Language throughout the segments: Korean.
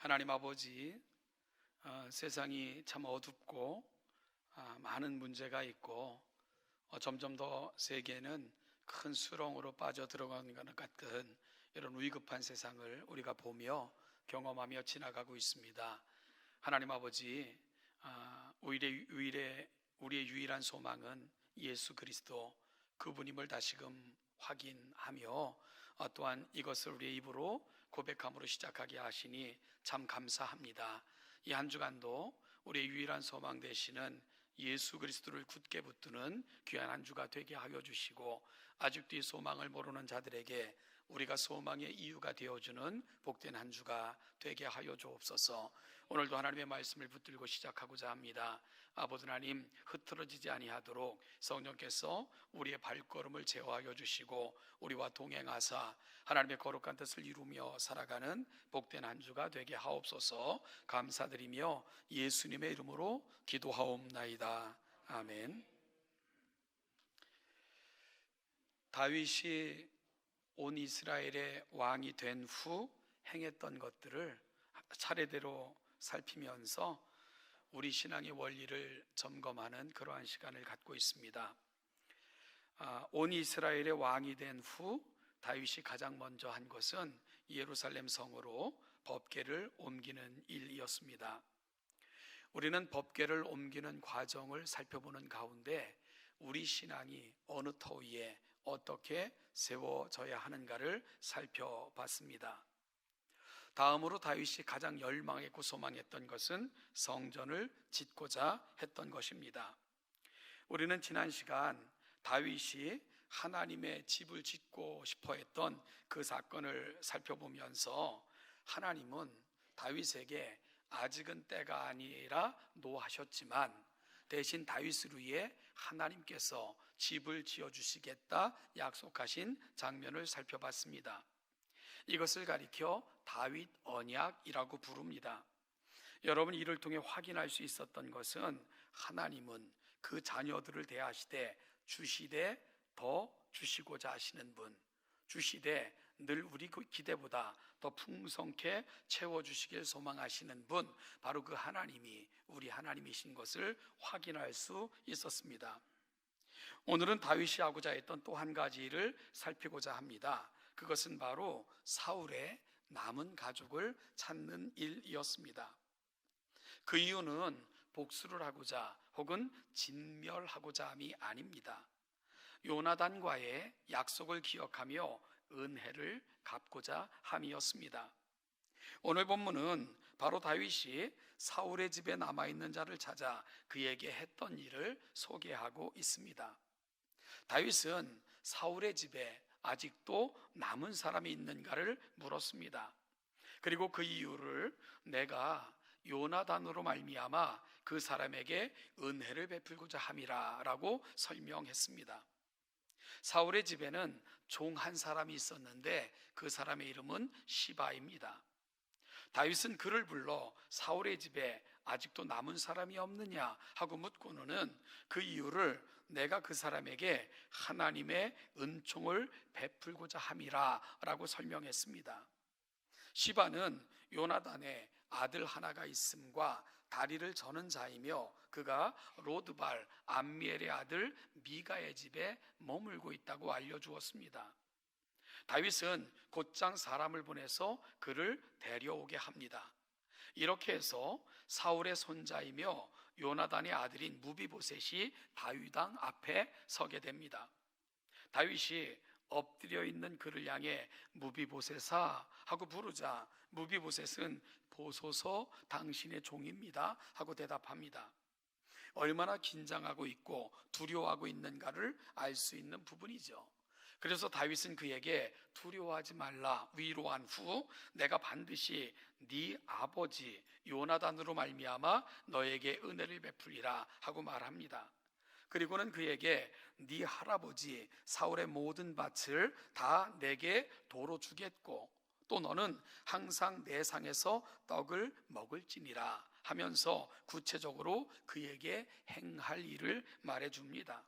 하나님 아버지, 세상이 참 어둡고 많은 문제가 있고 점점 더 세계는 큰 수렁으로 빠져 들어가는 것 같은 이런 위급한 세상을 우리가 보며 경험하며 지나가고 있습니다. 하나님 아버지, 우리의 유일한 소망은 예수 그리스도 그분임을 다시금 확인하며 또한 이것을 우리의 입으로 고백함으로 시작하게 하시니 참 감사합니다. 이 한 주간도 우리의 유일한 소망 되시는 예수 그리스도를 굳게 붙드는 귀한 한 주가 되게 하여 주시고, 아직도 이 소망을 모르는 자들에게 우리가 소망의 이유가 되어주는 복된 한 주가 되게 하여 주옵소서. 오늘도 하나님의 말씀을 붙들고 시작하고자 합니다. 아버지 하나님, 흐트러지지 아니하도록 성령께서 우리의 발걸음을 제어하여 주시고 우리와 동행하사 하나님의 거룩한 뜻을 이루며 살아가는 복된 한 주가 되게 하옵소서. 감사드리며 예수님의 이름으로 기도하옵나이다. 아멘. 다윗이 온 이스라엘의 왕이 된 후 행했던 것들을 차례대로 살피면서 우리 신앙의 원리를 점검하는 그러한 시간을 갖고 있습니다. 온 이스라엘의 왕이 된 후 다윗이 가장 먼저 한 것은 예루살렘 성으로 법궤를 옮기는 일이었습니다. 우리는 법궤를 옮기는 과정을 살펴보는 가운데 우리 신앙이 어느 터 위에 어떻게 세워져야 하는가를 살펴봤습니다. 다음으로 다윗이 가장 열망했고 소망했던 것은 성전을 짓고자 했던 것입니다. 우리는 지난 시간 다윗이 하나님의 집을 짓고 싶어 했던 그 사건을 살펴보면서 하나님은 다윗에게 아직은 때가 아니라 노하셨지만 대신 다윗을 위해 하나님께서 집을 지어주시겠다 약속하신 장면을 살펴봤습니다. 이것을 가리켜 다윗 언약이라고 부릅니다. 여러분, 이를 통해 확인할 수 있었던 것은 하나님은 그 자녀들을 대하시되 주시되 더 주시고자 하시는 분, 주시되 늘 우리 기대보다 더 풍성케 채워주시길 소망하시는 분, 바로 그 하나님이 우리 하나님이신 것을 확인할 수 있었습니다. 오늘은 다윗이 하고자 했던 또 한 가지를 살피고자 합니다. 그것은 바로 사울의 남은 가족을 찾는 일이었습니다. 그 이유는 복수를 하고자 혹은 진멸하고자 함이 아닙니다. 요나단과의 약속을 기억하며 은혜를 갚고자 함이었습니다. 오늘 본문은 바로 다윗이 사울의 집에 남아있는 자를 찾아 그에게 했던 일을 소개하고 있습니다. 다윗은 사울의 집에 아직도 남은 사람이 있는가를 물었습니다. 그리고 그 이유를 내가 요나단으로 말미암아 그 사람에게 은혜를 베풀고자 함이라 라고 설명했습니다. 사울의 집에는 종 한 사람이 있었는데 그 사람의 이름은 시바입니다. 다윗은 그를 불러 사울의 집에 아직도 남은 사람이 없느냐 하고 묻고는 그 이유를 내가 그 사람에게 하나님의 은총을 베풀고자 함이라 라고 설명했습니다. 시바는 요나단의 아들 하나가 있음과 다리를 저는 자이며 그가 로드발 암미엘의 아들 미가의 집에 머물고 있다고 알려주었습니다. 다윗은 곧장 사람을 보내서 그를 데려오게 합니다. 이렇게 해서 사울의 손자이며 요나단의 아들인 무비보셋이 다윗왕 앞에 서게 됩니다. 다윗이 엎드려 있는 그를 향해 무비보셋아 하고 부르자 무비보셋은 보소서 당신의 종입니다 하고 대답합니다. 얼마나 긴장하고 있고 두려워하고 있는가를 알 수 있는 부분이죠. 그래서 다윗은 그에게 두려워하지 말라 위로한 후 내가 반드시 네 아버지 요나단으로 말미암아 너에게 은혜를 베풀리라 하고 말합니다. 그리고는 그에게 네 할아버지 사울의 모든 밭을 다 내게 도로 주겠고 또 너는 항상 내 상에서 떡을 먹을지니라 하면서 구체적으로 그에게 행할 일을 말해줍니다.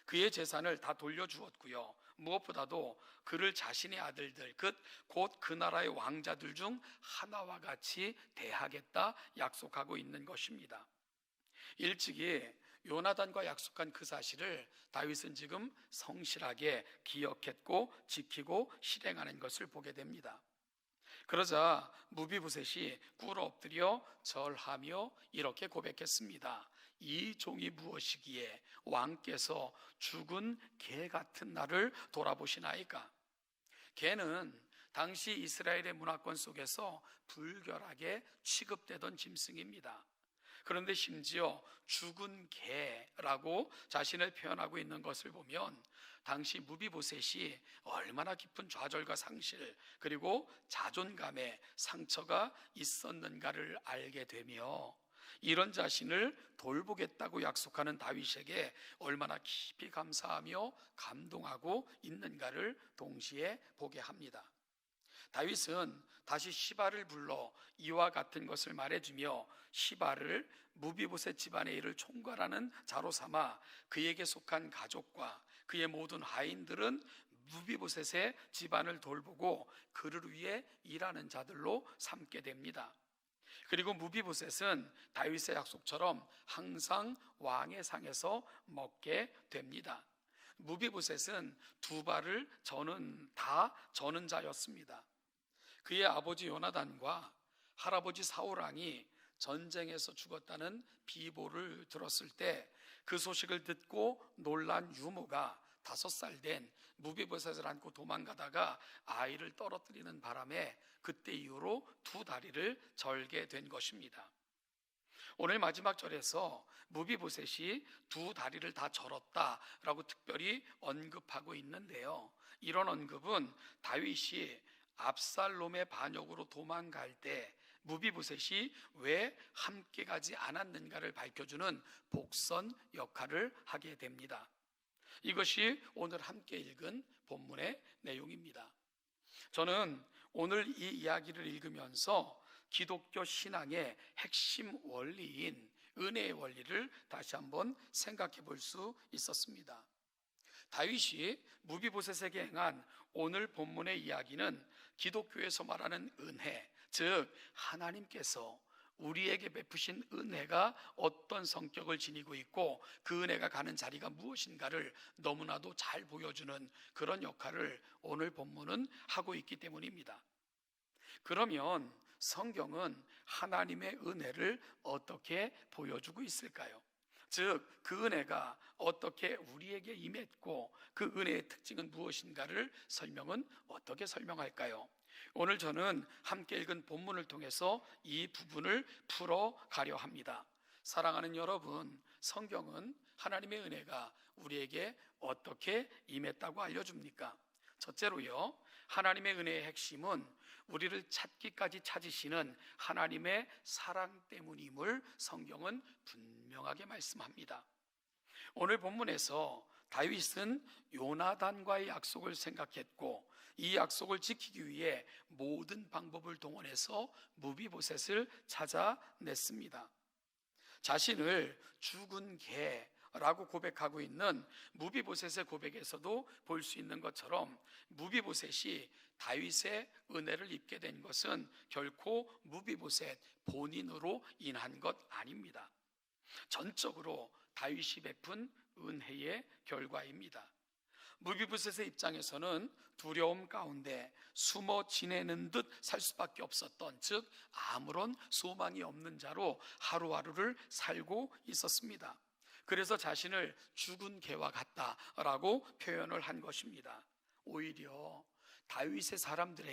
그의 재산을 다 돌려주었고요, 무엇보다도 그를 자신의 아들들, 곧 그 나라의 왕자들 중 하나와 같이 대하겠다 약속하고 있는 것입니다. 일찍이 요나단과 약속한 그 사실을 다윗은 지금 성실하게 기억했고 지키고 실행하는 것을 보게 됩니다. 그러자 무비보셋이 꿇어 엎드려 절하며 이렇게 고백했습니다. 이 종이 무엇이기에 왕께서 죽은 개 같은 나를 돌아보시나이까? 개는 당시 이스라엘의 문화권 속에서 불결하게 취급되던 짐승입니다. 그런데 심지어 죽은 개라고 자신을 표현하고 있는 것을 보면 당시 무비보셋이 얼마나 깊은 좌절과 상실 그리고 자존감의 상처가 있었는가를 알게 되며 이런 자신을 돌보겠다고 약속하는 다윗에게 얼마나 깊이 감사하며 감동하고 있는가를 동시에 보게 합니다. 다윗은 다시 시바를 불러 이와 같은 것을 말해주며 시바를 무비보셋 집안의 일을 총괄하는 자로 삼아 그에게 속한 가족과 그의 모든 하인들은 무비보셋의 집안을 돌보고 그를 위해 일하는 자들로 삼게 됩니다. 그리고 무비보셋은 다윗의 약속처럼 항상 왕의 상에서 먹게 됩니다. 무비보셋은 두 발을 저는 자였습니다. 그의 아버지 요나단과 할아버지 사울왕이 전쟁에서 죽었다는 비보를 들었을 때 그 소식을 듣고 놀란 유모가 5살 된 무비보셋을 안고 도망가다가 아이를 떨어뜨리는 바람에 그때 이후로 두 다리를 절게 된 것입니다. 오늘 마지막 절에서 무비보셋이 두 다리를 다 절었다라고 특별히 언급하고 있는데요. 이런 언급은 다윗이 압살롬의 반역으로 도망갈 때 무비보셋이 왜 함께 가지 않았는가를 밝혀주는 복선 역할을 하게 됩니다. 이것이 오늘 함께 읽은 본문의 내용입니다. 저는 오늘 이 이야기를 읽으면서 기독교 신앙의 핵심 원리인 은혜의 원리를 다시 한번 생각해 볼 수 있었습니다. 다윗이 무비보셋에게 행한 오늘 본문의 이야기는 기독교에서 말하는 은혜, 즉 하나님께서 우리에게 베푸신 은혜가 어떤 성격을 지니고 있고 그 은혜가 가는 자리가 무엇인가를 너무나도 잘 보여주는 그런 역할을 오늘 본문은 하고 있기 때문입니다. 그러면 성경은 하나님의 은혜를 어떻게 보여주고 있을까요? 즉 그 은혜가 어떻게 우리에게 임했고 그 은혜의 특징은 무엇인가를 설명은 어떻게 설명할까요? 오늘 저는 함께 읽은 본문을 통해서 이 부분을 풀어가려 합니다. 사랑하는 여러분, 성경은 하나님의 은혜가 우리에게 어떻게 임했다고 알려줍니까? 첫째로요, 하나님의 은혜의 핵심은 우리를 찾기까지 찾으시는 하나님의 사랑 때문임을 성경은 분명하게 말씀합니다. 오늘 본문에서 다윗은 요나단과의 약속을 생각했고 이 약속을 지키기 위해 모든 방법을 동원해서 무비보셋을 찾아냈습니다. 자신을 죽은 개라고 고백하고 있는 무비보셋의 고백에서도 볼 수 있는 것처럼 무비보셋이 다윗의 은혜를 입게 된 것은 결코 무비보셋 본인으로 인한 것 아닙니다. 전적으로 다윗이 베푼 은혜의 결과입니다. 무비보셋의 입장에서는 두려움 가운데 숨어 지내는 듯 살 수밖에 없었던, 즉 아무런 소망이 없는 자로 하루하루를 살고 있었습니다. 그래서 자신을 죽은 개와 같다라고 표현을 한 것입니다. 오히려 다윗의 사람들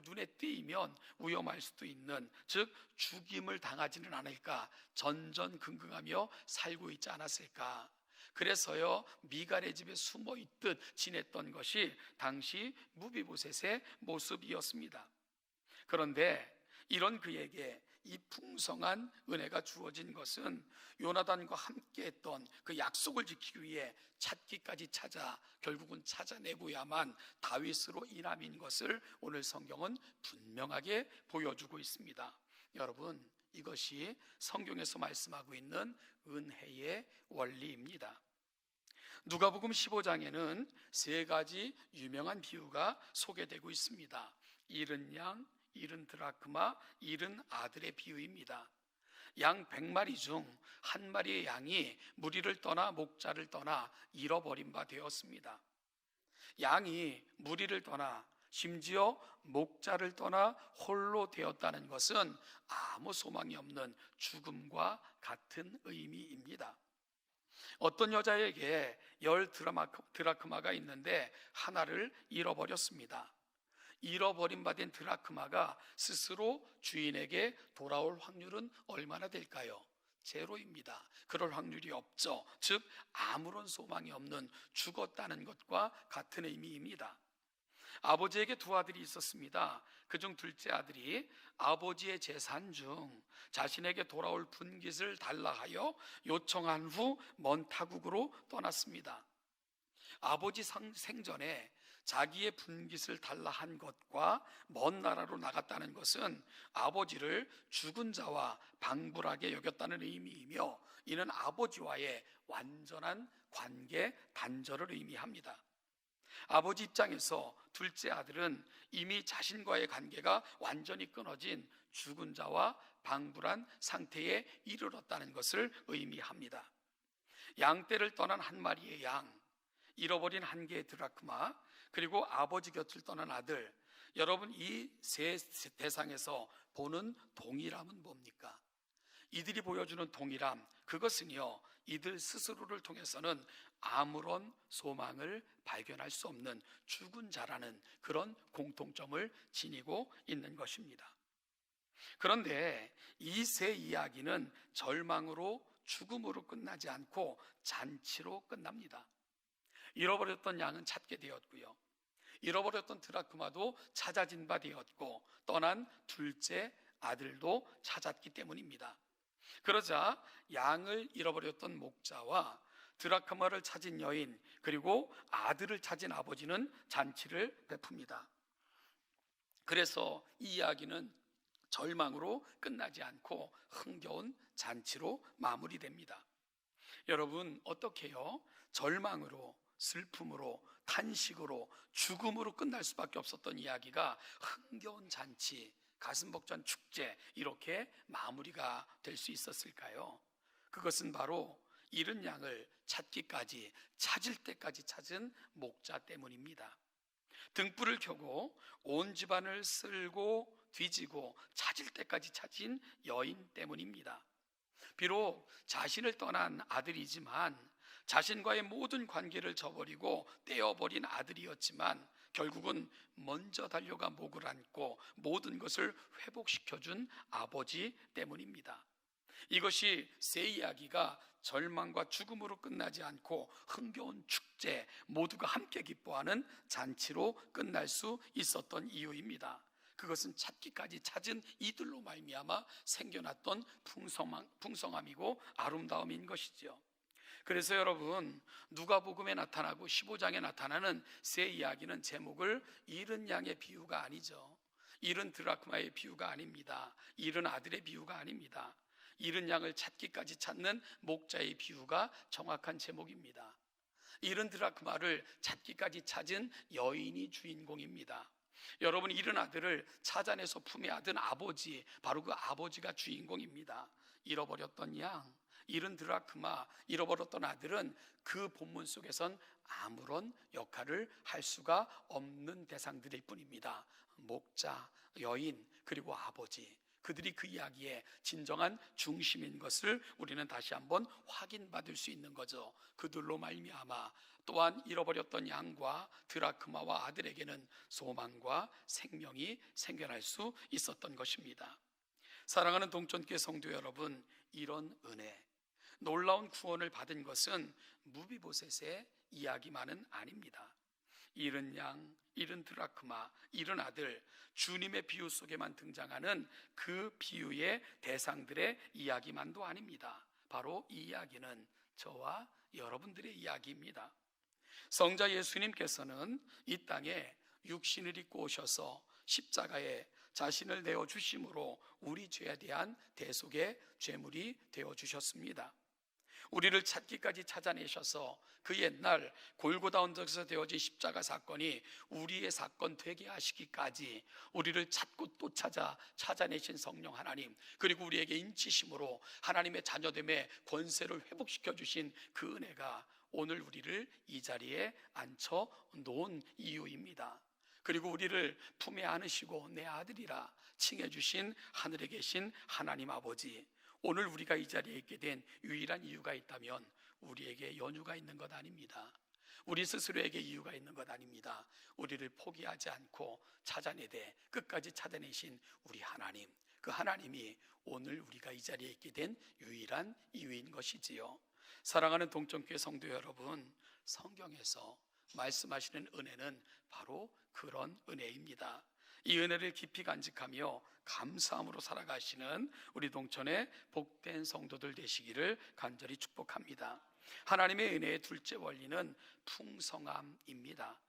눈에 띄면 위험할 수도 있는, 즉 죽임을 당하지는 않을까 전전긍긍하며 살고 있지 않았을까. 그래서요 미갈의 집에 숨어 있듯 지냈던 것이 당시 무비보셋의 모습이었습니다. 그런데 이런 그에게 이 풍성한 은혜가 주어진 것은 요나단과 함께했던 그 약속을 지키기 위해 찾기까지 찾아 결국은 찾아내고야만 다윗으로 인함인 것을 오늘 성경은 분명하게 보여주고 있습니다. 여러분, 이것이 성경에서 말씀하고 있는 은혜의 원리입니다. 누가복음 15장에는 세 가지 유명한 비유가 소개되고 있습니다. 잃은 양, 잃은 드라크마, 잃은 아들의 비유입니다. 양 100마리 중 한 마리의 양이 무리를 떠나 목자를 떠나 잃어버린 바 되었습니다. 양이 무리를 떠나 심지어 목자를 떠나 홀로 되었다는 것은 아무 소망이 없는 죽음과 같은 의미입니다. 어떤 여자에게 10 드라크마가 있는데 하나를 잃어버렸습니다. 잃어버린 바 된 드라크마가 스스로 주인에게 돌아올 확률은 얼마나 될까요? 제로입니다. 그럴 확률이 없죠. 즉 아무런 소망이 없는 죽었다는 것과 같은 의미입니다. 아버지에게 두 아들이 있었습니다. 그중 둘째 아들이 아버지의 재산 중 자신에게 돌아올 분깃을 달라 하여 요청한 후 먼 타국으로 떠났습니다. 아버지 생전에 자기의 분깃을 달라 한 것과 먼 나라로 나갔다는 것은 아버지를 죽은 자와 방불하게 여겼다는 의미이며, 이는 아버지와의 완전한 관계 단절을 의미합니다. 아버지 입장에서 둘째 아들은 이미 자신과의 관계가 완전히 끊어진 죽은 자와 방불한 상태에 이르렀다는 것을 의미합니다. 양떼를 떠난 한 마리의 양, 잃어버린 한 개의 드라크마, 그리고 아버지 곁을 떠난 아들, 여러분 이 세 대상에서 보는 동일함은 뭡니까? 이들이 보여주는 동일함, 그것은요, 이들 스스로를 통해서는 아무런 소망을 발견할 수 없는 죽은 자라는 그런 공통점을 지니고 있는 것입니다. 그런데 이 세 이야기는 절망으로, 죽음으로 끝나지 않고 잔치로 끝납니다. 잃어버렸던 양은 찾게 되었고요, 잃어버렸던 드라크마도 찾아진 바 되었고, 떠난 둘째 아들도 찾았기 때문입니다. 그러자 양을 잃어버렸던 목자와 드라크마를 찾은 여인, 그리고 아들을 찾은 아버지는 잔치를 베풉니다. 그래서 이 이야기는 절망으로 끝나지 않고 흥겨운 잔치로 마무리됩니다. 여러분 어떻게요? 절망으로, 슬픔으로, 탄식으로, 죽음으로 끝날 수밖에 없었던 이야기가 흥겨운 잔치, 가슴 벅찬 축제, 이렇게 마무리가 될 수 있었을까요? 그것은 바로 잃은 양을 찾기까지, 찾을 때까지 찾은 목자 때문입니다. 등불을 켜고 온 집안을 쓸고 뒤지고 찾을 때까지 찾은 여인 때문입니다. 비록 자신을 떠난 아들이지만, 자신과의 모든 관계를 저버리고 떼어버린 아들이었지만, 결국은 먼저 달려가 목을 안고 모든 것을 회복시켜준 아버지 때문입니다. 이것이 새 이야기가 절망과 죽음으로 끝나지 않고 흥겨운 축제, 모두가 함께 기뻐하는 잔치로 끝날 수 있었던 이유입니다. 그것은 찾기까지 찾은 이들로 말미암아 생겨났던 풍성함이고 아름다움인 것이죠. 그래서 여러분, 누가복음에 나타나고 15장에 나타나는 새 이야기는 제목을 잃은 양의 비유가 아니죠. 잃은 드라크마의 비유가 아닙니다. 잃은 아들의 비유가 아닙니다. 잃은 양을 찾기까지 찾는 목자의 비유가 정확한 제목입니다. 잃은 드라크마를 찾기까지 찾은 여인이 주인공입니다. 여러분, 잃은 아들을 찾아내서 품에 안은 아버지, 바로 그 아버지가 주인공입니다. 잃어버렸던 양, 잃은 드라크마, 잃어버렸던 아들은 그 본문 속에선 아무런 역할을 할 수가 없는 대상들일 뿐입니다. 목자, 여인, 그리고 아버지, 그들이 그 이야기의 진정한 중심인 것을 우리는 다시 한번 확인받을 수 있는 거죠. 그들로 말미암아 또한 잃어버렸던 양과 드라크마와 아들에게는 소망과 생명이 생겨날 수 있었던 것입니다. 사랑하는 동천교회 성도 여러분, 이런 은혜, 놀라운 구원을 받은 것은 무비보셋의 이야기만은 아닙니다. 잃은 양, 잃은 드라크마, 잃은 아들, 주님의 비유 속에만 등장하는 그 비유의 대상들의 이야기만도 아닙니다. 바로 이 이야기는 저와 여러분들의 이야기입니다. 성자 예수님께서는 이 땅에 육신을 입고 오셔서 십자가에 자신을 내어주심으로 우리 죄에 대한 대속의 죄물이 되어주셨습니다. 우리를 찾기까지 찾아내셔서 그 옛날 골고다 언덕에서 되어진 십자가 사건이 우리의 사건 되게 하시기까지 우리를 찾고 또 찾아내신 성령 하나님, 그리고 우리에게 인치심으로 하나님의 자녀됨의 권세를 회복시켜 주신 그 은혜가 오늘 우리를 이 자리에 앉혀 놓은 이유입니다. 그리고 우리를 품에 안으시고 내 아들이라 칭해 주신 하늘에 계신 하나님 아버지, 오늘 우리가 이 자리에 있게 된 유일한 이유가 있다면 우리에게 연유가 있는 것 아닙니다. 우리 스스로에게 이유가 있는 것 아닙니다. 우리를 포기하지 않고 찾아내되 끝까지 찾아내신 우리 하나님, 그 하나님이 오늘 우리가 이 자리에 있게 된 유일한 이유인 것이지요. 사랑하는 동정교회 성도 여러분, 성경에서 말씀하시는 은혜는 바로 그런 은혜입니다. 이 은혜를 깊이 간직하며 감사함으로 살아가시는 우리 동천의 복된 성도들 되시기를 간절히 축복합니다. 하나님의 은혜의 둘째 원리는 풍성함입니다.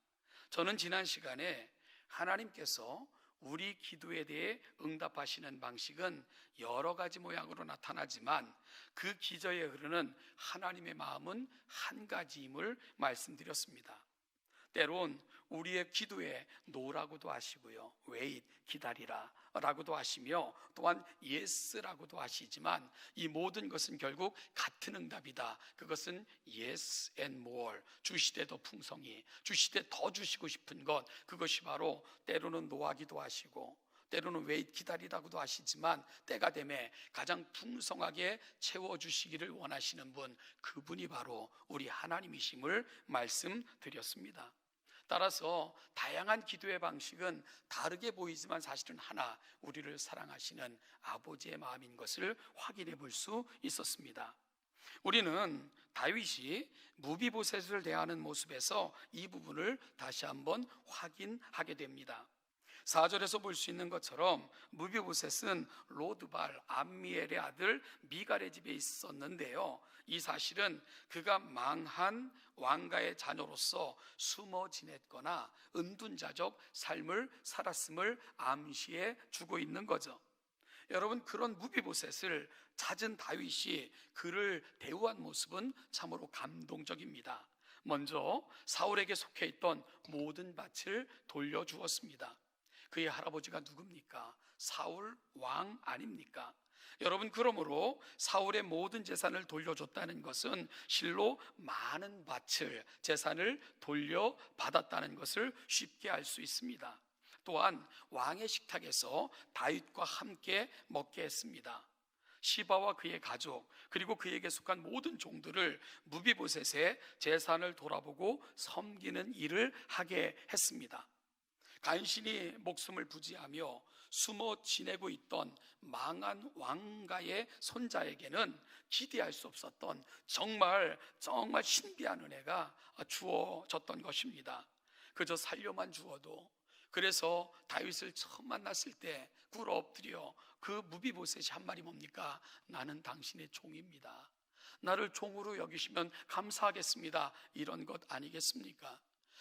저는 지난 시간에 하나님께서 우리 기도에 대해 응답하시는 방식은 여러 가지 모양으로 나타나지만 그 기저에 흐르는 하나님의 마음은 한 가지임을 말씀드렸습니다. 때론 우리의 기도에 노라고도 하시고요, wait, 기다리라 라고도 하시며 또한 yes라고도 하시지만 이 모든 것은 결국 같은 응답이다. 그것은 yes and more, 주시되 더 풍성히, 주시되 더 주시고 싶은 것, 그것이 바로 때로는 노하기도 하시고 때로는 wait, 기다리라고도 하시지만 때가 되매 가장 풍성하게 채워주시기를 원하시는 분, 그분이 바로 우리 하나님이심을 말씀드렸습니다. 따라서 다양한 기도의 방식은 다르게 보이지만 사실은 하나, 우리를 사랑하시는 아버지의 마음인 것을 확인해 볼 수 있었습니다. 우리는 다윗이 무비보셋을 대하는 모습에서 이 부분을 다시 한번 확인하게 됩니다. 4절에서 볼 수 있는 것처럼 무비보셋은 로드발 암미엘의 아들 미갈의 집에 있었는데요, 이 사실은 그가 망한 왕가의 자녀로서 숨어 지냈거나 은둔자적 삶을 살았음을 암시해 주고 있는 거죠. 여러분, 그런 무비보셋을 찾은 다윗이 그를 대우한 모습은 참으로 감동적입니다. 먼저 사울에게 속해 있던 모든 밭을 돌려주었습니다. 그의 할아버지가 누굽니까? 사울 왕 아닙니까? 여러분, 그러므로 사울의 모든 재산을 돌려줬다는 것은 실로 많은 밭을, 재산을 돌려받았다는 것을 쉽게 알 수 있습니다. 또한 왕의 식탁에서 다윗과 함께 먹게 했습니다. 시바와 그의 가족, 그리고 그에게 속한 모든 종들을 무비보셋의 재산을 돌아보고 섬기는 일을 하게 했습니다. 간신히 목숨을 부지하며 숨어 지내고 있던 망한 왕가의 손자에게는 기대할 수 없었던 정말 신비한 은혜가 주어졌던 것입니다. 그저 살려만 주어도. 그래서 다윗을 처음 만났을 때 꿇어 엎드려 그 무비보셋이 한 말이 뭡니까? 나는 당신의 종입니다. 나를 종으로 여기시면 감사하겠습니다. 이런 것 아니겠습니까?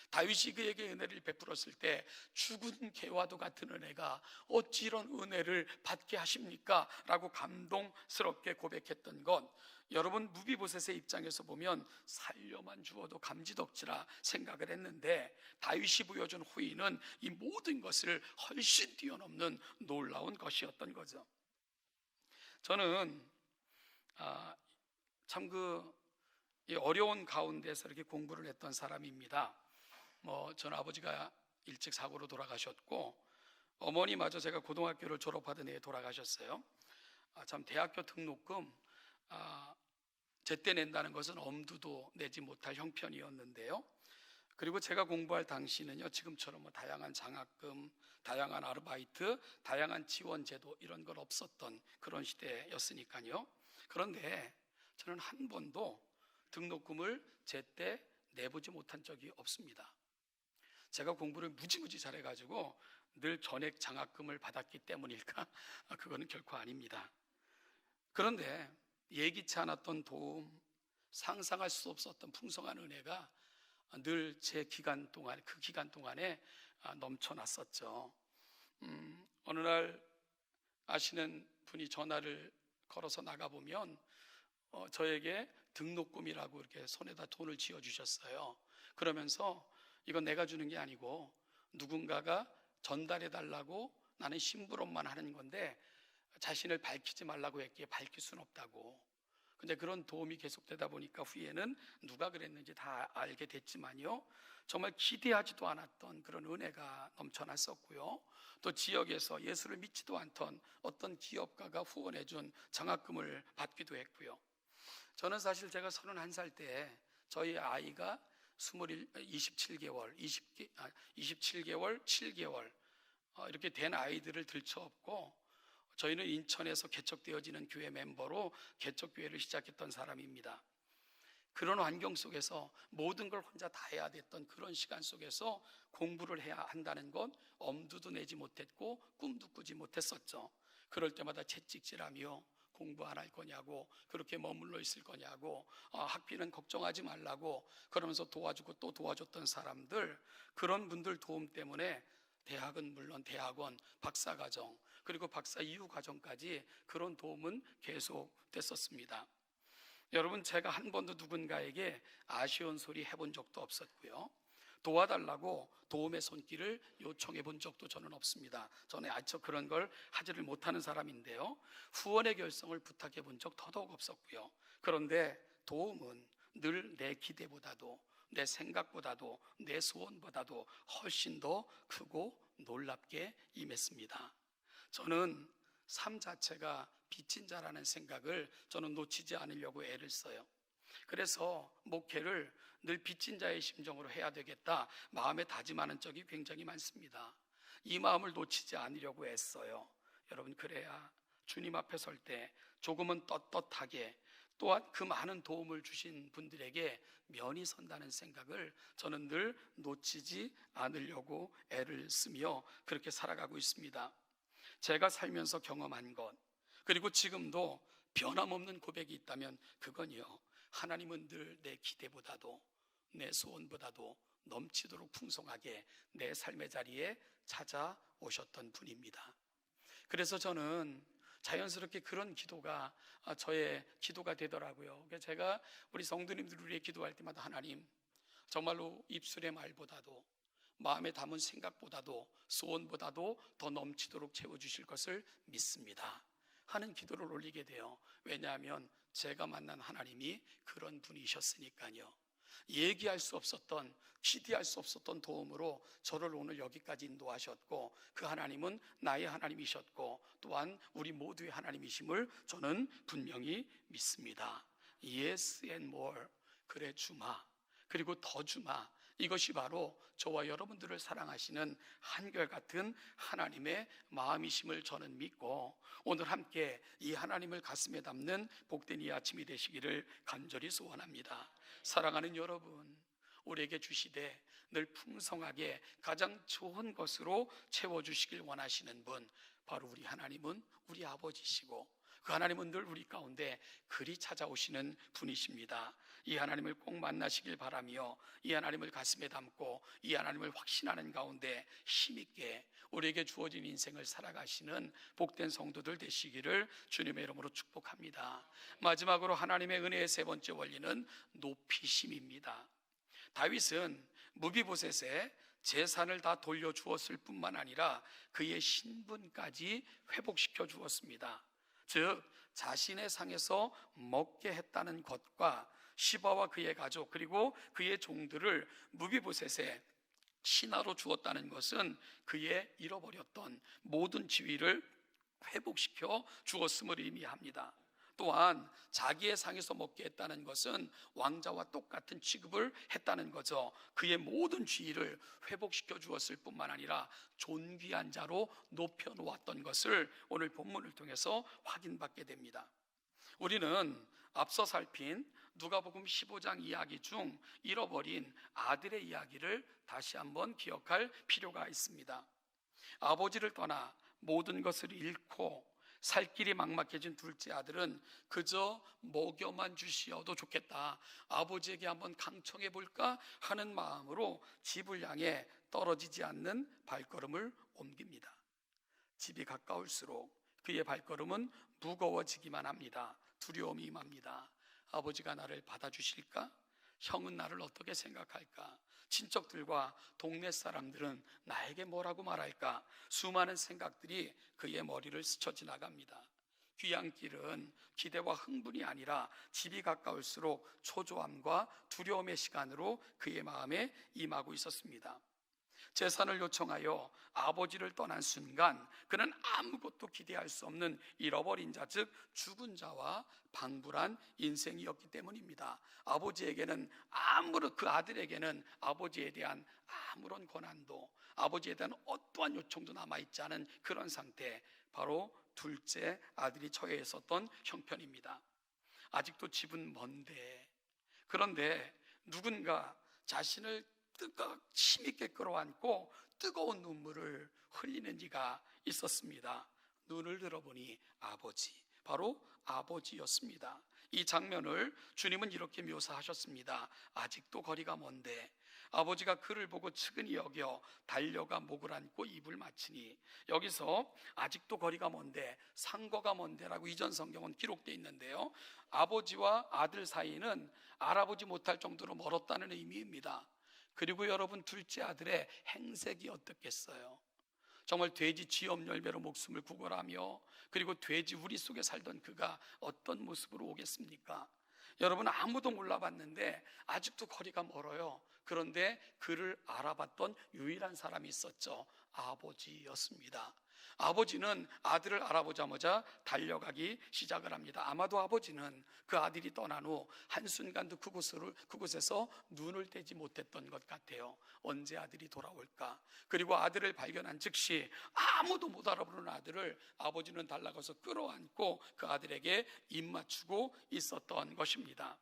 다윗이 그에게 은혜를 베풀었을 때 죽은 개와도 같은 은혜가 어찌 이런 은혜를 받게 하십니까? 라고 감동스럽게 고백했던 것, 여러분, 무비보셋의 입장에서 보면 살려만 주어도 감지덕지라 생각을 했는데 다윗이 보여준 후인은 이 모든 것을 훨씬 뛰어넘는 놀라운 것이었던 거죠. 저는 참 어려운 가운데서 이렇게 공부를 했던 사람입니다. 전 아버지가 일찍 사고로 돌아가셨고 어머니마저 제가 고등학교를 졸업하던 해에 돌아가셨어요. 참 대학교 등록금 제때 낸다는 것은 엄두도 내지 못할 형편이었는데요. 그리고 제가 공부할 당시는요, 지금처럼 다양한 장학금, 다양한 아르바이트, 다양한 지원 제도 이런 건 없었던 그런 시대였으니까요. 그런데 저는 한 번도 등록금을 제때 내보지 못한 적이 없습니다. 제가 공부를 무지무지 잘해가지고 늘 전액 장학금을 받았기 때문일까? 그거는 결코 아닙니다. 그런데 예기치 않았던 도움, 상상할 수 없었던 풍성한 은혜가 늘 제 기간 동안에 넘쳐났었죠. 어느 날 아시는 분이 전화를 걸어서 나가보면 저에게 등록금이라고 이렇게 손에다 돈을 쥐어주셨어요. 그러면서 이건 내가 주는 게 아니고 누군가가 전달해 달라고, 나는 심부름만 하는 건데 자신을 밝히지 말라고 했기에 밝힐 수는 없다고. 근데 그런 도움이 계속되다 보니까 후에는 누가 그랬는지 다 알게 됐지만요, 정말 기대하지도 않았던 그런 은혜가 넘쳐났었고요. 또 지역에서 예수를 믿지도 않던 어떤 기업가가 후원해준 장학금을 받기도 했고요. 저는 사실 제가 31살 때 저희 아이가 27개월, 27개월, 7개월 이렇게 된 아이들을 들쳐업고, 저희는 인천에서 개척되어지는 교회 멤버로 개척교회를 시작했던 사람입니다. 그런 환경 속에서 모든 걸 혼자 다 해야 됐던 그런 시간 속에서 공부를 해야 한다는 건 엄두도 내지 못했고 꿈도 꾸지 못했었죠. 그럴 때마다 채찍질하며 공부 안 할 거냐고, 그렇게 머물러 있을 거냐고, 학비는 걱정하지 말라고 그러면서 도와주고 또 도와줬던 사람들, 그런 분들 도움 때문에 대학은 물론 대학원, 박사과정, 그리고 박사 이후 과정까지 그런 도움은 계속 됐었습니다. 여러분, 제가 한 번도 누군가에게 아쉬운 소리 해본 적도 없었고요, 도와달라고 도움의 손길을 요청해 본 적도 저는 없습니다. 저는 그런 걸 하지를 못하는 사람인데요, 후원의 결성을 부탁해 본 적 더더욱 없었고요. 그런데 도움은 늘 내 기대보다도, 내 생각보다도, 내 소원보다도 훨씬 더 크고 놀랍게 임했습니다. 저는 삶 자체가 빚진 자라는 생각을 저는 놓치지 않으려고 애를 써요. 그래서 목회를 늘 빚진 자의 심정으로 해야 되겠다 마음에 다짐하는 적이 굉장히 많습니다. 이 마음을 놓치지 않으려고 애써요. 여러분, 그래야 주님 앞에 설 때 조금은 떳떳하게, 또한 그 많은 도움을 주신 분들에게 면이 선다는 생각을 저는 늘 놓치지 않으려고 애를 쓰며 그렇게 살아가고 있습니다. 제가 살면서 경험한 것, 그리고 지금도 변함없는 고백이 있다면 그건요, 하나님은 늘 내 기대보다도, 내 소원보다도 넘치도록 풍성하게 내 삶의 자리에 찾아오셨던 분입니다. 그래서 저는 자연스럽게 그런 기도가 저의 기도가 되더라고요. 제가 우리 성도님들 위해 기도할 때마다, 하나님, 정말로 입술의 말보다도, 마음에 담은 생각보다도, 소원보다도 더 넘치도록 채워주실 것을 믿습니다 하는 기도를 올리게 돼요. 왜냐하면 제가 만난 하나님이 그런 분이셨으니까요. 얘기할 수 없었던, 기대할 수 없었던 도움으로 저를 오늘 여기까지 인도하셨고, 그 하나님은 나의 하나님이셨고 또한 우리 모두의 하나님이심을 저는 분명히 믿습니다. Yes and more, 그래 주마, 그리고 더 주마, 이것이 바로 저와 여러분들을 사랑하시는 한결같은 하나님의 마음이심을 저는 믿고, 오늘 함께 이 하나님을 가슴에 담는 복된 이 아침이 되시기를 간절히 소원합니다. 사랑하는 여러분, 우리에게 주시되 늘 풍성하게 가장 좋은 것으로 채워주시길 원하시는 분, 바로 우리 하나님은 우리 아버지시고, 그 하나님은 늘 우리 가운데 그리 찾아오시는 분이십니다. 이 하나님을 꼭 만나시길 바라며, 이 하나님을 가슴에 담고 이 하나님을 확신하는 가운데 힘있게 우리에게 주어진 인생을 살아가시는 복된 성도들 되시기를 주님의 이름으로 축복합니다. 마지막으로 하나님의 은혜의 세 번째 원리는 높이심입니다. 다윗은 무비보셋에 재산을 다 돌려주었을 뿐만 아니라 그의 신분까지 회복시켜 주었습니다. 즉, 자신의 상에서 먹게 했다는 것과 시바와 그의 가족, 그리고 그의 종들을 무비보셋에 신하로 주었다는 것은 그의 잃어버렸던 모든 지위를 회복시켜 주었음을 의미합니다. 또한 자기의 상에서 먹게 했다는 것은 왕자와 똑같은 취급을 했다는 거죠. 그의 모든 지위를 회복시켜 주었을 뿐만 아니라 존귀한 자로 높여 놓았던 것을 오늘 본문을 통해서 확인받게 됩니다. 우리는 앞서 살핀 누가복음 15장 이야기 중 잃어버린 아들의 이야기를 다시 한번 기억할 필요가 있습니다. 아버지를 떠나 모든 것을 잃고 살 길이 막막해진 둘째 아들은 그저 먹여만 주시어도 좋겠다, 아버지에게 한번 강청해 볼까 하는 마음으로 집을 향해 떨어지지 않는 발걸음을 옮깁니다. 집이 가까울수록 그의 발걸음은 무거워지기만 합니다. 두려움이 임합니다. 아버지가 나를 받아주실까? 형은 나를 어떻게 생각할까? 친척들과 동네 사람들은 나에게 뭐라고 말할까? 수많은 생각들이 그의 머리를 스쳐 지나갑니다. 귀향길은 기대와 흥분이 아니라 집이 가까울수록 초조함과 두려움의 시간으로 그의 마음에 임하고 있었습니다. 재산을 요청하여 아버지를 떠난 순간 그는 아무것도 기대할 수 없는 잃어버린 자, 즉 죽은 자와 방불한 인생이었기 때문입니다. 아버지에게는 그 아들에게는 아버지에 대한 아무런 권한도, 아버지에 대한 어떠한 요청도 남아있지 않은 그런 상태, 바로 둘째 아들이 처해 있었던 형편입니다. 아직도 집은 먼데, 그런데 누군가 자신을 힘있게 끌어안고 뜨거운 눈물을 흘리는 이가 있었습니다. 눈을 들어보니 아버지, 바로 아버지였습니다. 이 장면을 주님은 이렇게 묘사하셨습니다. 아직도 거리가 먼데 아버지가 그를 보고 측은히 여겨 달려가 목을 안고 입을 맞추니, 여기서 아직도 거리가 먼데, 상거가 먼데라고 이전 성경은 기록되어 있는데요, 아버지와 아들 사이는 알아보지 못할 정도로 멀었다는 의미입니다. 그리고 여러분, 둘째 아들의 행색이 어떻겠어요? 정말 돼지 쥐엄열매로 목숨을 구걸하며, 그리고 돼지 우리 속에 살던 그가 어떤 모습으로 오겠습니까? 여러분, 아무도 몰라봤는데 아직도 거리가 멀어요. 그런데 그를 알아봤던 유일한 사람이 있었죠. 아버지였습니다. 아버지는 아들을 알아보자마자 달려가기 시작을 합니다. 아마도 아버지는 그 아들이 떠난 후 한순간도 그곳에서 눈을 떼지 못했던 것 같아요. 언제 아들이 돌아올까? 그리고 아들을 발견한 즉시 아무도 못 알아보는 아들을 아버지는 달려가서 끌어안고 그 아들에게 입 맞추고 있었던 것입니다.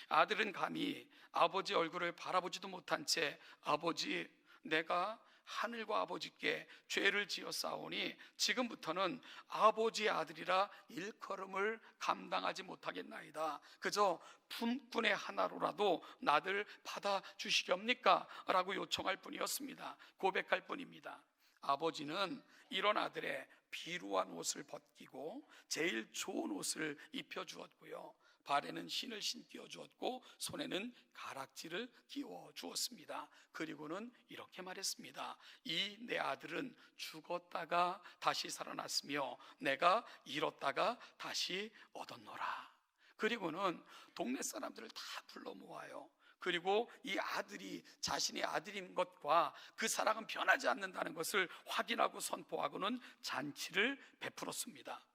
아들은 감히 아버지 얼굴을 바라보지도 못한 채, 아버지, 내가 하늘과 아버지께 죄를 지었사오니 지금부터는 아버지의 아들이라 일컬음을 감당하지 못하겠나이다. 그저 품꾼의 하나로라도 나를 받아주시렵니까? 라고 요청할 뿐이었습니다. 고백할 뿐입니다. 아버지는 이런 아들의 비루한 옷을 벗기고 제일 좋은 옷을 입혀주었고요, 발에는 신을 신겨 주었고 손에는 가락지를 끼워 주었습니다. 그리고는 이렇게 말했습니다. 이 내 아들은 죽었다가 다시 살아났으며 내가 잃었다가 다시 얻었노라. 그리고는 동네 사람들을 다 불러 모아요. 그리고 이 아들이 자신의 아들인 것과 그 사랑은 변하지 않는다는 것을 확인하고 선포하고는 잔치를 베풀었습니다.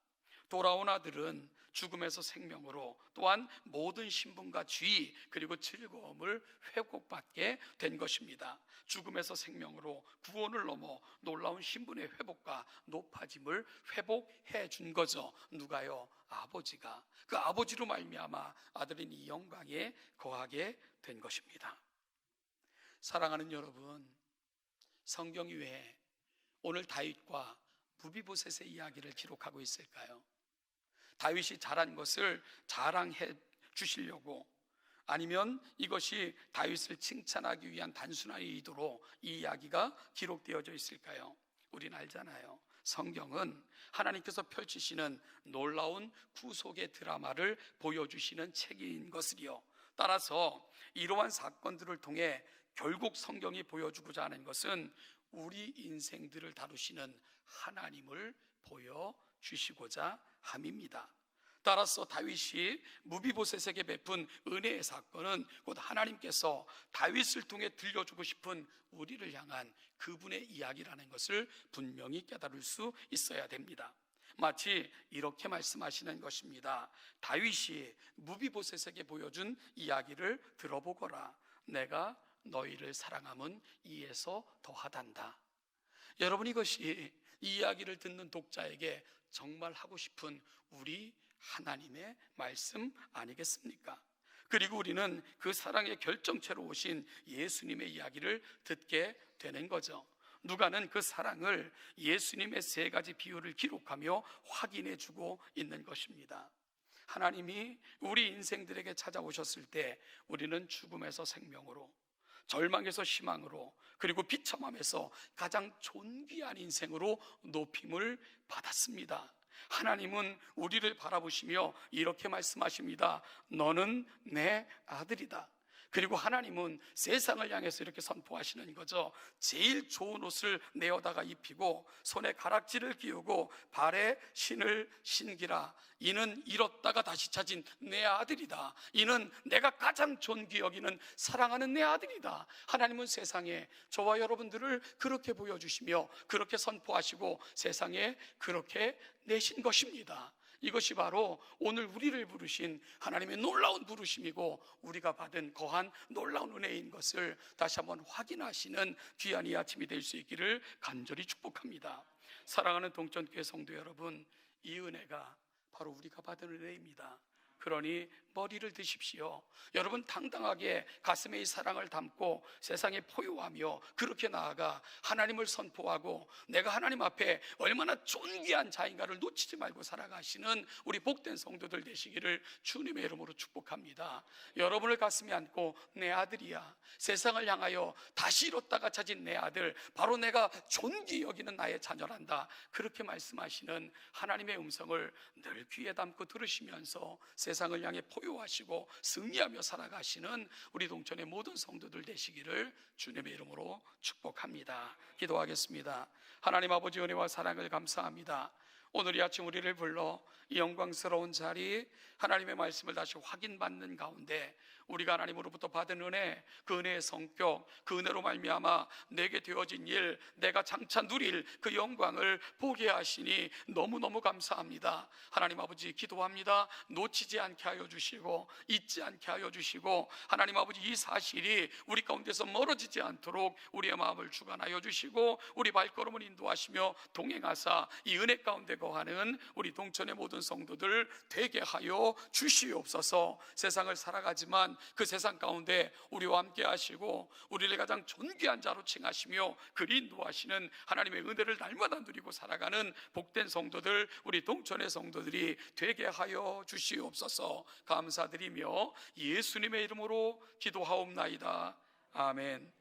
돌아온 아들은 죽음에서 생명으로, 또한 모든 신분과 지위 그리고 즐거움을 회복받게 된 것입니다. 죽음에서 생명으로 구원을 넘어 놀라운 신분의 회복과 높아짐을 회복해 준 거죠. 누가요? 아버지가. 그 아버지로 말미암아 아들은 이 영광에 거하게 된 것입니다. 사랑하는 여러분, 성경이 왜 오늘 다윗과 무비보셋의 이야기를 기록하고 있을까요? 다윗이 잘한 것을 자랑해 주시려고, 아니면 이것이 다윗을 칭찬하기 위한 단순한 의도로 이 이야기가 기록되어져 있을까요? 우린 알잖아요. 성경은 하나님께서 펼치시는 놀라운 구속의 드라마를 보여주시는 책인 것을요, 따라서 이러한 사건들을 통해 결국 성경이 보여주고자 하는 것은 우리 인생들을 다루시는 하나님을 보여주시고자 함입니다. 따라서 다윗이 무비보셋에게 베푼 은혜의 사건은 곧 하나님께서 다윗을 통해 들려주고 싶은 우리를 향한 그분의 이야기라는 것을 분명히 깨달을 수 있어야 됩니다. 마치 이렇게 말씀하시는 것입니다. 다윗이 무비보셋에게 보여준 이야기를 들어보거라. 내가 너희를 사랑함은 이에서 더하단다. 여러분, 이것이 이 이야기를 듣는 독자에게 정말 하고 싶은 우리 하나님의 말씀 아니겠습니까? 그리고 우리는 그 사랑의 결정체로 오신 예수님의 이야기를 듣게 되는 거죠. 누가는 그 사랑을 예수님의 세 가지 비유를 기록하며 확인해 주고 있는 것입니다. 하나님이 우리 인생들에게 찾아오셨을 때 우리는 죽음에서 생명으로, 절망에서 희망으로, 그리고 비참함에서 가장 존귀한 인생으로 높임을 받았습니다. 하나님은 우리를 바라보시며 이렇게 말씀하십니다. 너는 내 아들이다. 그리고 하나님은 세상을 향해서 이렇게 선포하시는 거죠. 제일 좋은 옷을 내어다가 입히고 손에 가락지를 끼우고 발에 신을 신기라. 이는 잃었다가 다시 찾은 내 아들이다. 이는 내가 가장 존귀 여기는 사랑하는 내 아들이다. 하나님은 세상에 저와 여러분들을 그렇게 보여주시며 그렇게 선포하시고 세상에 그렇게 내신 것입니다. 이것이 바로 오늘 우리를 부르신 하나님의 놀라운 부르심이고 우리가 받은 거한 놀라운 은혜인 것을 다시 한번 확인하시는 귀한 이 아침이 될 수 있기를 간절히 축복합니다. 사랑하는 동천교회 성도 여러분, 이 은혜가 바로 우리가 받은 은혜입니다. 그러니 머리를 드십시오. 여러분 당당하게 가슴에 이 사랑을 담고 세상에 포효하며 그렇게 나아가 하나님을 선포하고 내가 하나님 앞에 얼마나 존귀한 자인가를 놓치지 말고 살아가시는 우리 복된 성도들 되시기를 주님의 이름으로 축복합니다. 여러분을 가슴에 안고 내 아들이야, 세상을 향하여 다시 잃었다가 찾은 내 아들, 바로 내가 존귀 여기는 나의 자녀란다, 그렇게 말씀하시는 하나님의 음성을 늘 귀에 담고 들으시면서 세상을 향해 포효하시고 승리하며 살아가시는 우리 동천의 모든 성도들 되시기를 주님의 이름으로 축복합니다. 기도하겠습니다. 하나님 아버지 은혜와 사랑을 감사합니다. 오늘 이 아침 우리를 불러 이 영광스러운 자리 하나님의 말씀을 다시 확인받는 가운데 우리가 하나님으로부터 받은 은혜, 그 은혜의 성격, 그 은혜로 말미암아 내게 되어진 일, 내가 장차 누릴 그 영광을 보게 하시니 너무너무 감사합니다. 하나님 아버지 기도합니다. 놓치지 않게 하여 주시고 잊지 않게 하여 주시고 하나님 아버지 이 사실이 우리 가운데서 멀어지지 않도록 우리의 마음을 주관하여 주시고 우리 발걸음을 인도하시며 동행하사 이 은혜 가운데 거하는 우리 동천의 모든 성도들 되게 하여 주시옵소서. 세상을 살아가지만 그 세상 가운데 우리와 함께 하시고 우리를 가장 존귀한 자로 칭하시며 그리 인도하시는 하나님의 은혜를 날마다 누리고 살아가는 복된 성도들, 우리 동천의 성도들이 되게 하여 주시옵소서. 감사드리며 예수님의 이름으로 기도하옵나이다. 아멘.